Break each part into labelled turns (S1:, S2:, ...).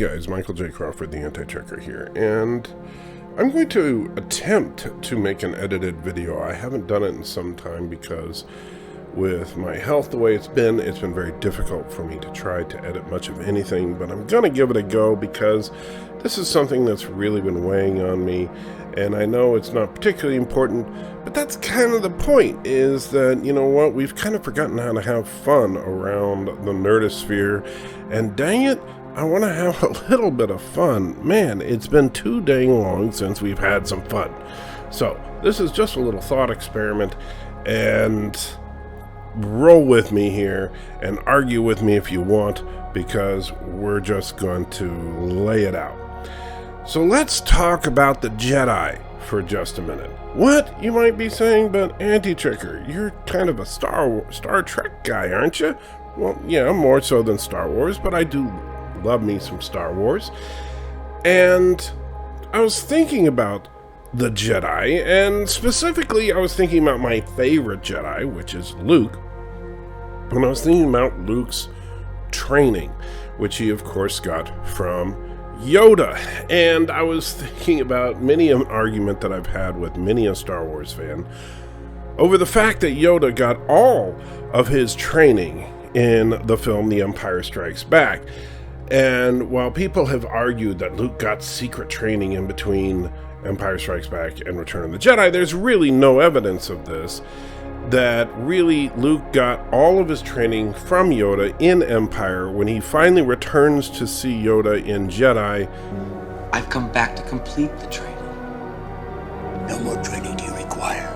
S1: guys, Michael J. Crawford, the Anti-Checker here, and I'm going to attempt to make an edited video. I haven't done it in some time because with my health the way it's been very difficult for me to try to edit much of anything, but I'm going to give it a go because this is something that's really been weighing on me, and I know it's not particularly important, but that's kind of the point, is that, you know what, we've kind of forgotten how to have fun around the nerdosphere, and dang it, I want to have a little bit of fun. Man, it's been too dang long since we've had some fun. So, this is just a little thought experiment, and roll with me here and argue with me if you want, because we're just going to lay it out. So let's talk about the Jedi for just a minute. What, you might be saying, but Anti-Checker, you're kind of a Star Trek guy, aren't you? Well, yeah, more so than Star Wars, but I do love me some Star Wars. And I was thinking about the Jedi, and specifically I was thinking about my favorite Jedi, which is Luke. And I was thinking about Luke's training, which he of course got from Yoda. And I was thinking about many an argument that I've had with many a Star Wars fan over the fact that Yoda got all of his training in the film The Empire Strikes Back. And while people have argued that Luke got secret training in between Empire Strikes Back and Return of the Jedi, there's really no evidence of this. That really Luke got all of his training from Yoda in Empire. When he finally returns to see Yoda in Jedi,
S2: I've come back to complete the training.
S3: No more training do you require.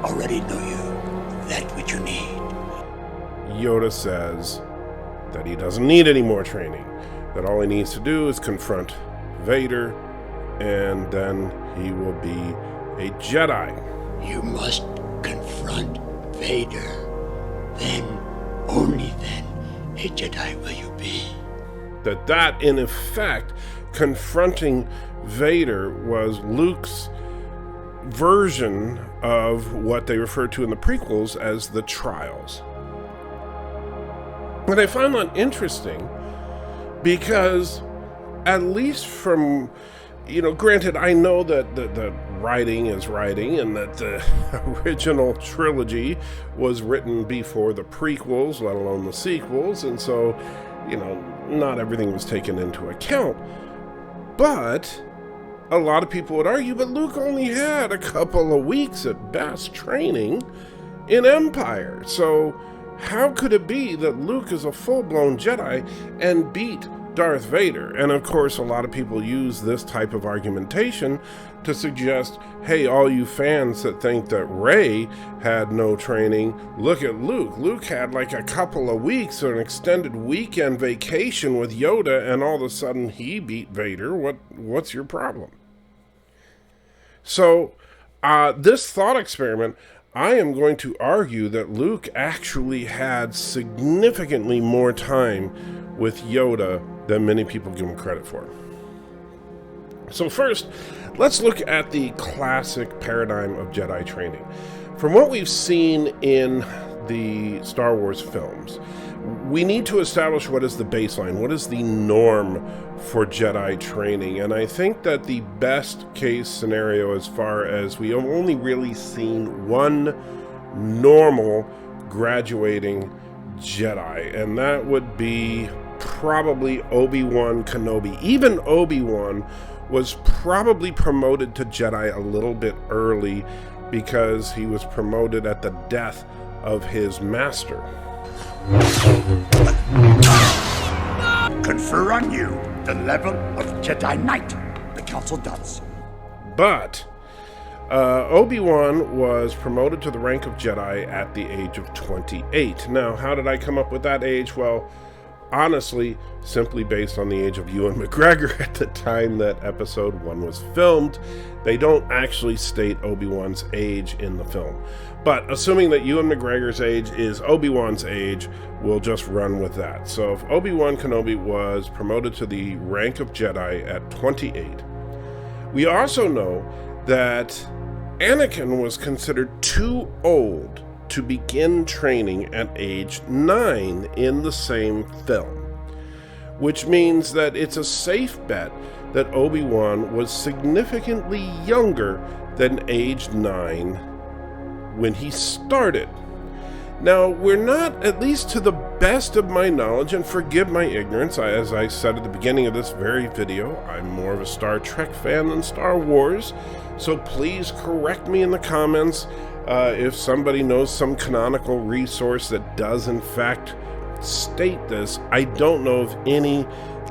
S3: Already know you that which you need.
S1: Yoda says that he doesn't need any more training, that all he needs to do is confront Vader, and then he will be a Jedi.
S3: You must confront Vader. Then, only then, a Jedi will you be.
S1: That in effect, confronting Vader was Luke's version of what they refer to in the prequels as the trials. And I find that interesting because, at least from, granted, I know that the writing is writing and that the original trilogy was written before the prequels, let alone the sequels, and so, not everything was taken into account. But a lot of people would argue, but Luke only had a couple of weeks at best training in Empire, so how could it be that Luke is a full-blown Jedi and beat Darth Vader? And of course, a lot of people use this type of argumentation to suggest, hey, all you fans that think that Rey had no training, look at Luke. Luke had like a couple of weeks or an extended weekend vacation with Yoda, and all of a sudden he beat Vader. What's your problem? So, this thought experiment, I am going to argue that Luke actually had significantly more time with Yoda than many people give him credit for. So first, let's look at the classic paradigm of Jedi training. From what we've seen in the Star Wars films, we need to establish what is the baseline, what is the norm for Jedi training. And I think that the best case scenario, as far as we have only really seen one normal graduating Jedi, and that would be probably Obi-Wan Kenobi. Even Obi-Wan was probably promoted to Jedi a little bit early because he was promoted at the death of his master.
S3: Confer on you the level of Jedi Knight. The Council does.
S1: But Obi-Wan was promoted to the rank of Jedi at the age of 28. Now, how did I come up with that age? Well, honestly, simply based on the age of Ewan McGregor at the time that Episode 1 was filmed. They don't actually state Obi-Wan's age in the film. But assuming that Ewan McGregor's age is Obi-Wan's age, we'll just run with that. So if Obi-Wan Kenobi was promoted to the rank of Jedi at 28, we also know that Anakin was considered too old to begin training at age 9 in the same film, which means that it's a safe bet that Obi-Wan was significantly younger than age 9 when he started. Now, we're not, at least to the best of my knowledge, and forgive my ignorance, as I said at the beginning of this very video, I'm more of a Star Trek fan than Star Wars, so please correct me in the comments if somebody knows some canonical resource that does in fact state this. I don't know of any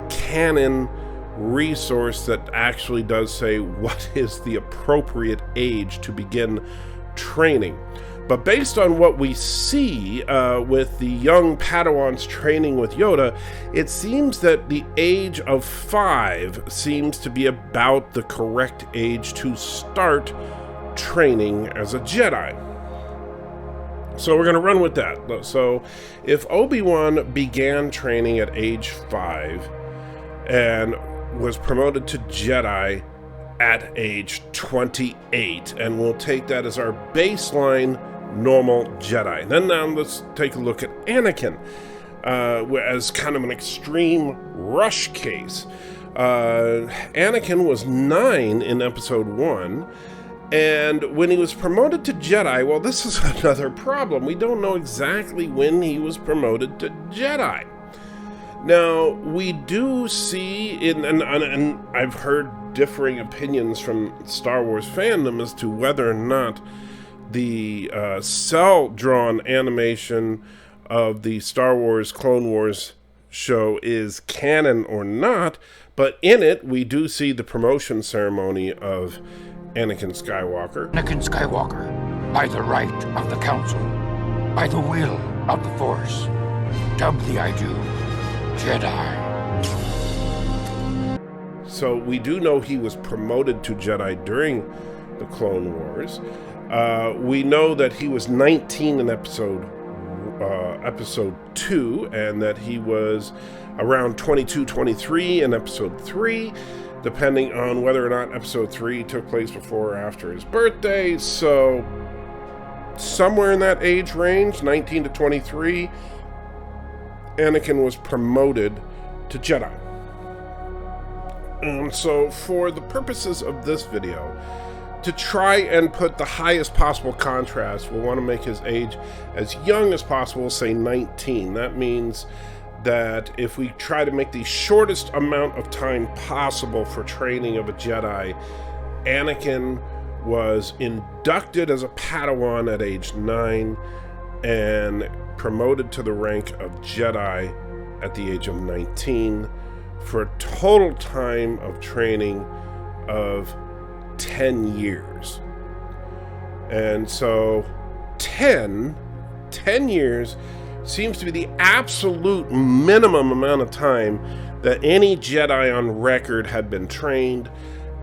S1: canon resource that actually does say what is the appropriate age to begin training. But based on what we see with the young Padawans training with Yoda, it seems that the age of 5 seems to be about the correct age to start training as a Jedi. So we're going to run with that. So if Obi-Wan began training at age 5 and was promoted to Jedi at age 28, and we'll take that as our baseline normal Jedi. Then now let's take a look at Anakin as kind of an extreme rush case. Anakin was 9 in episode 1, and when he was promoted to Jedi, well, this is another problem. We don't know exactly when he was promoted to Jedi. Now, we do see, and I've heard differing opinions from Star Wars fandom as to whether or not the cell-drawn animation of the Star Wars Clone Wars show is canon or not, but in it we do see the promotion ceremony of Anakin Skywalker.
S4: Anakin Skywalker, by the right of the Council, by the will of the Force, doubly I do, Jedi.
S1: So we do know he was promoted to Jedi during the Clone Wars. We know that he was 19 in episode 2, and that he was around 22, 23 in episode 3, depending on whether or not episode 3 took place before or after his birthday. So somewhere in that age range, 19 to 23, Anakin was promoted to Jedi. And so for the purposes of this video, to try and put the highest possible contrast, we'll want to make his age as young as possible, say 19. That means that if we try to make the shortest amount of time possible for training of a Jedi, Anakin was inducted as a Padawan at age 9 and promoted to the rank of Jedi at the age of 19 for a total time of training of 10 years. And so 10 years seems to be the absolute minimum amount of time that any Jedi on record had been trained,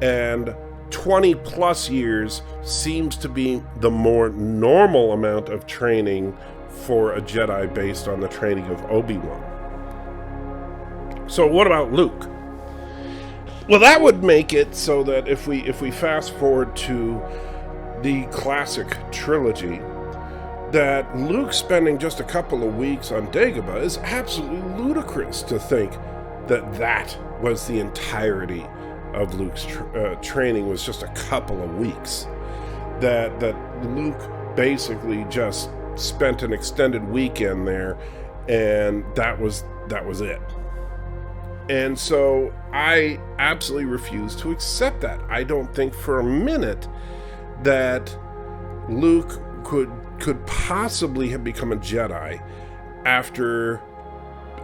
S1: and 20 plus years seems to be the more normal amount of training for a Jedi based on the training of Obi-Wan. So what about Luke? Well, that would make it so that if we fast forward to the classic trilogy, that Luke spending just a couple of weeks on Dagobah is absolutely ludicrous to think that that was the entirety of Luke's training, was just a couple of weeks. That Luke basically just spent an extended weekend there, and that was it. And so I absolutely refuse to accept that. I don't think for a minute that Luke could possibly have become a Jedi after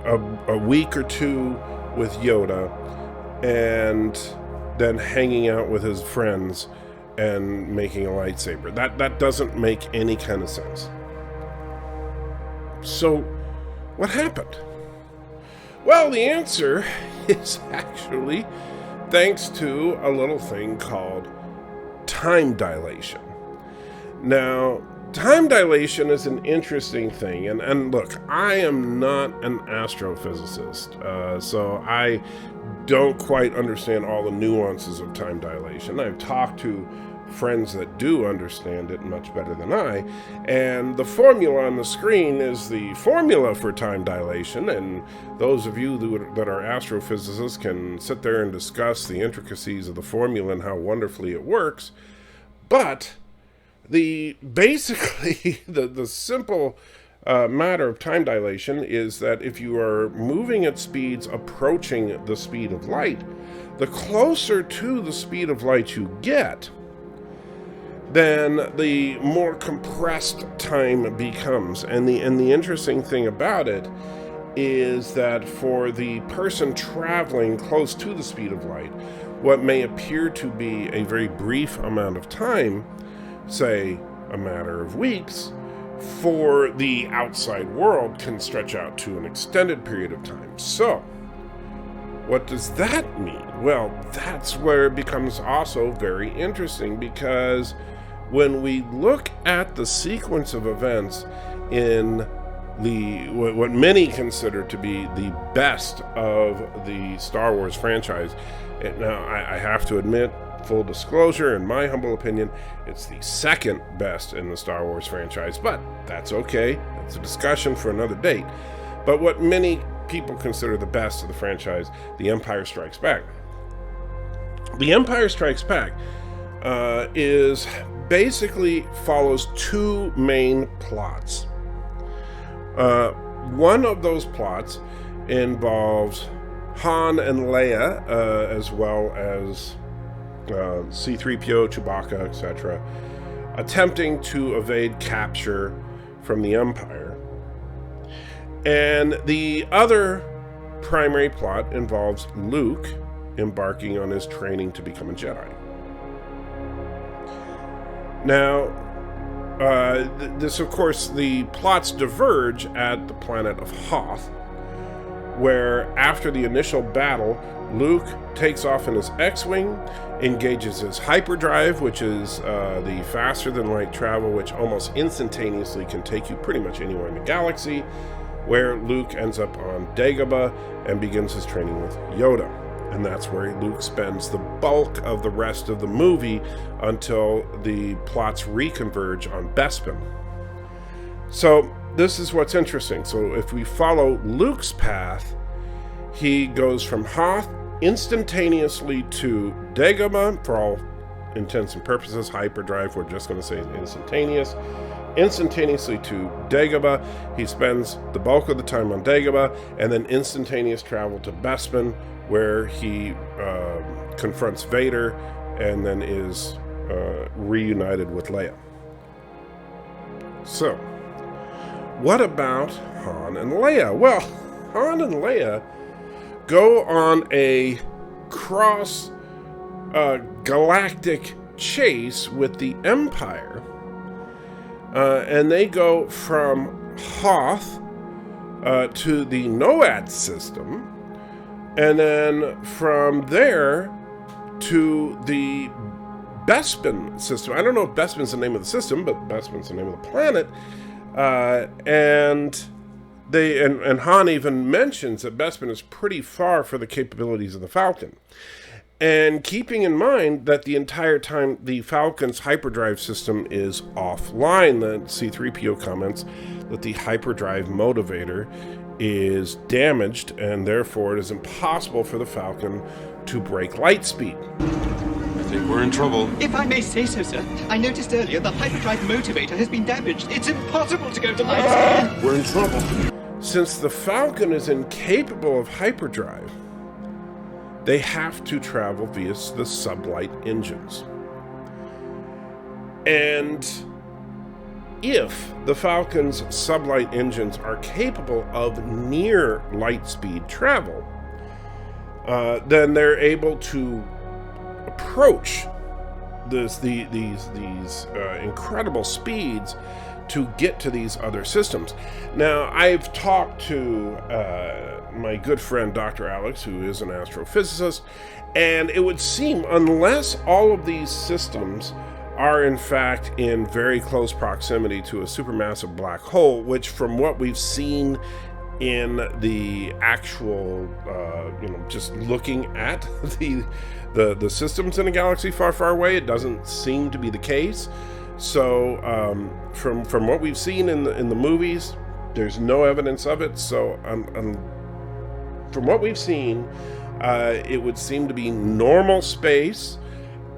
S1: a week or two with Yoda and then hanging out with his friends and making a lightsaber. That doesn't make any kind of sense. So what happened? Well, the answer is actually thanks to a little thing called time dilation. Now, time dilation is an interesting thing, and look, I am not an astrophysicist, so I don't quite understand all the nuances of time dilation. I've talked to friends that do understand it much better than I. And the formula on the screen is the formula for time dilation, and those of you that are astrophysicists can sit there and discuss the intricacies of the formula and how wonderfully it works. But basically the simple matter of time dilation is that if you are moving at speeds approaching the speed of light, the closer to the speed of light you get, then the more compressed time becomes. And the interesting thing about it is that for the person traveling close to the speed of light, what may appear to be a very brief amount of time, say a matter of weeks, for the outside world can stretch out to an extended period of time. So, what does that mean? Well, that's where it becomes also very interesting, because when we look at the sequence of events in what many consider to be the best of the Star Wars franchise, now I have to admit, full disclosure, in my humble opinion, it's the second best in the Star Wars franchise, but that's okay. It's a discussion for another date. But what many people consider the best of the franchise, The Empire Strikes Back. The Empire Strikes Back is basically follows two main plots. One of those plots involves Han and Leia, as well as C-3PO, Chewbacca, etc., attempting to evade capture from the Empire. And the other primary plot involves Luke embarking on his training to become a Jedi. Now, this, of course, the plots diverge at the planet of Hoth, where after the initial battle, Luke takes off in his X-Wing, engages his hyperdrive, which is the faster-than-light travel, which almost instantaneously can take you pretty much anywhere in the galaxy, where Luke ends up on Dagobah and begins his training with Yoda. And that's where Luke spends the bulk of the rest of the movie until the plots reconverge on Bespin. So this is what's interesting. So if we follow Luke's path, he goes from Hoth instantaneously to Dagobah. For all intents and purposes, hyperdrive, we're just going to say instantaneous. Instantaneously to Dagobah. He spends the bulk of the time on Dagobah, and then instantaneous travel to Bespin, where he confronts Vader and then is reunited with Leia. So, what about Han and Leia? Well, Han and Leia go on a cross-galactic chase with the Empire, and they go from Hoth to the NOAD system, and then from there to the Bespin system. I don't know if Bespin's the name of the system, but Bespin's the name of the planet. And Han even mentions that Bespin is pretty far for the capabilities of the Falcon. And keeping in mind that the entire time the Falcon's hyperdrive system is offline, the C-3PO comments that the hyperdrive motivator is damaged, and therefore it is impossible for the Falcon to break light speed.
S5: I think we're in trouble.
S6: If I may say so, sir, I noticed earlier the hyperdrive motivator has been damaged. It's impossible to go to light speed.
S5: We're in trouble.
S1: Since the Falcon is incapable of hyperdrive, they have to travel via the sublight engines. And if the Falcon's sublight engines are capable of near light speed travel, then they're able to approach these incredible speeds to get to these other systems. Now, I've talked to my good friend Dr. Alex, who is an astrophysicist, and it would seem, unless all of these systems are in fact in very close proximity to a supermassive black hole, which from what we've seen in the actual, just looking at the systems in a galaxy far, far away, it doesn't seem to be the case. So from what we've seen in the movies, there's no evidence of it. So from what we've seen, it would seem to be normal space.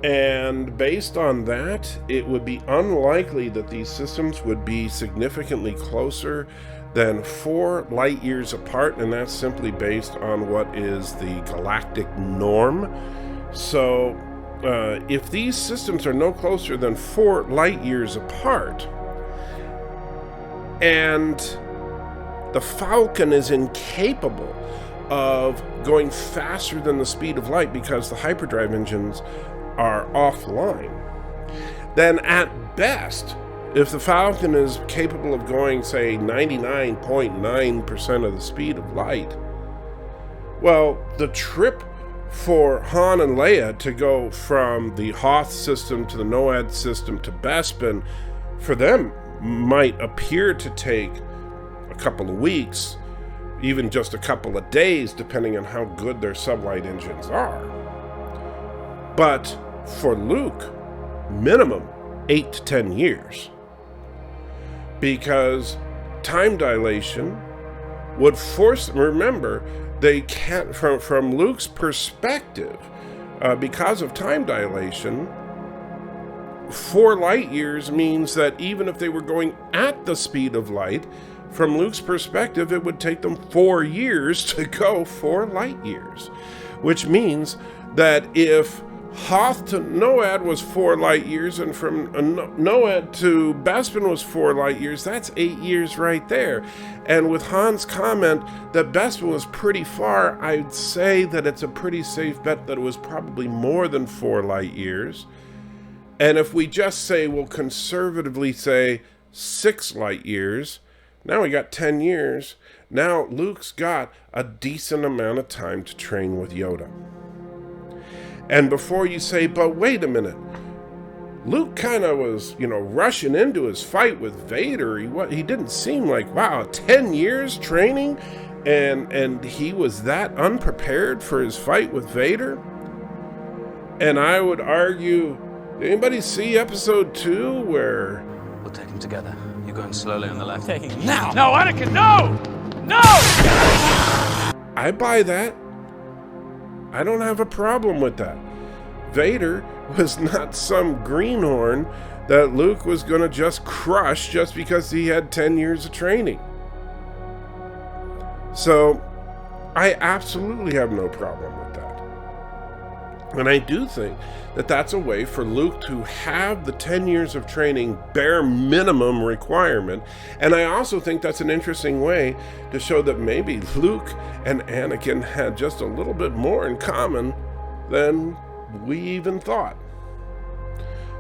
S1: And based on that, it would be unlikely that these systems would be significantly closer than 4 light years apart, and that's simply based on what is the galactic norm. So if these systems are no closer than 4 light years apart, and the Falcon is incapable of going faster than the speed of light because the hyperdrive engines are offline, then at best, if the Falcon is capable of going, say, 99.9% of the speed of light, well, the trip for Han and Leia to go from the Hoth system to the NOAD system to Bespin, for them, might appear to take a couple of weeks, even just a couple of days, depending on how good their sublight engines are. But for Luke, minimum 8 to 10 years. Because time dilation would force them, remember, they can't, from Luke's perspective, because of time dilation, 4 light years means that even if they were going at the speed of light, from Luke's perspective, it would take them 4 years to go 4 light years. Which means that if Hoth to NOAD was 4 light years, and from NOAD to Bespin was 4 light years, that's 8 years right there. And with Han's comment that Bespin was pretty far, I'd say that it's a pretty safe bet that it was probably more than 4 light years. And if we just say, we'll conservatively say 6 light years, now we got 10 years. Now Luke's got a decent amount of time to train with Yoda. And before you say, but wait a minute, Luke kind of was, rushing into his fight with Vader. He didn't seem like, wow, 10 years training, and he was that unprepared for his fight with Vader? And I would argue, did anybody see episode 2 where...
S7: We'll take him together. You're going slowly on the left.
S8: Taking him now! No, Anakin, no! No!
S1: I buy that. I don't have a problem with that. Vader was not some greenhorn that Luke was going to just crush just because he had 10 years of training. So, I absolutely have no problem with that. And I do think that that's a way for Luke to have the 10 years of training bare minimum requirement. And I also think that's an interesting way to show that maybe Luke and Anakin had just a little bit more in common than we even thought.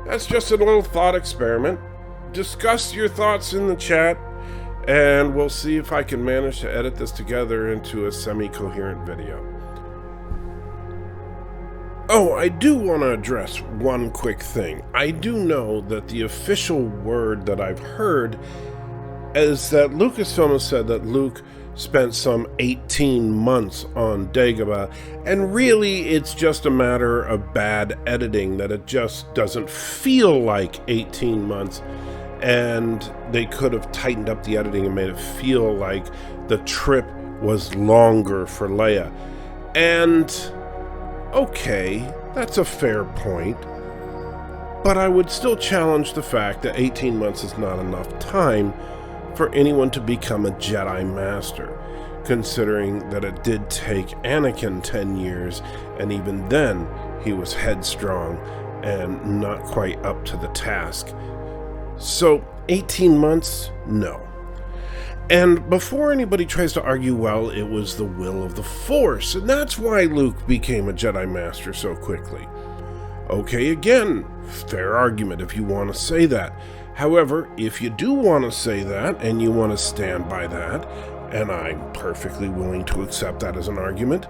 S1: That's just a little thought experiment. Discuss your thoughts in the chat, and we'll see if I can manage to edit this together into a semi-coherent video. Oh, I do want to address one quick thing. I do know that the official word that I've heard is that Lucasfilm has said that Luke spent some 18 months on Dagobah, and really it's just a matter of bad editing, that it just doesn't feel like 18 months, and they could have tightened up the editing and made it feel like the trip was longer for Leia. And okay, that's a fair point, but I would still challenge the fact that 18 months is not enough time for anyone to become a Jedi Master, considering that it did take Anakin 10 years, and even then he was headstrong and not quite up to the task. So 18 months? No. And before anybody tries to argue, well, it was the will of the Force, and that's why Luke became a Jedi Master so quickly. Okay, again, fair argument if you want to say that. However, if you do want to say that, and you want to stand by that, and I'm perfectly willing to accept that as an argument,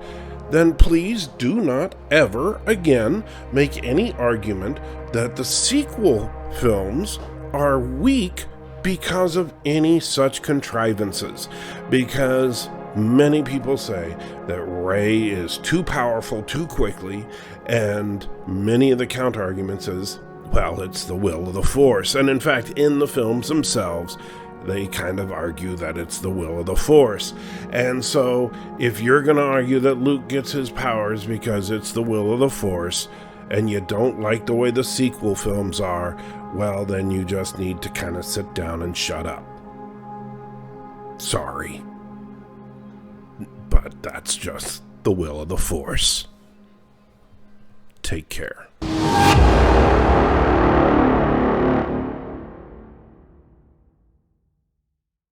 S1: then please do not ever again make any argument that the sequel films are weak because of any such contrivances, because many people say that Rey is too powerful too quickly, and many of the counter-arguments is, well, it's the will of the Force. And in fact, in the films themselves, they kind of argue that it's the will of the Force. And so, if you're going to argue that Luke gets his powers because it's the will of the Force, and you don't like the way the sequel films are, well, then you just need to kind of sit down and shut up. Sorry. But that's just the will of the Force. Take care.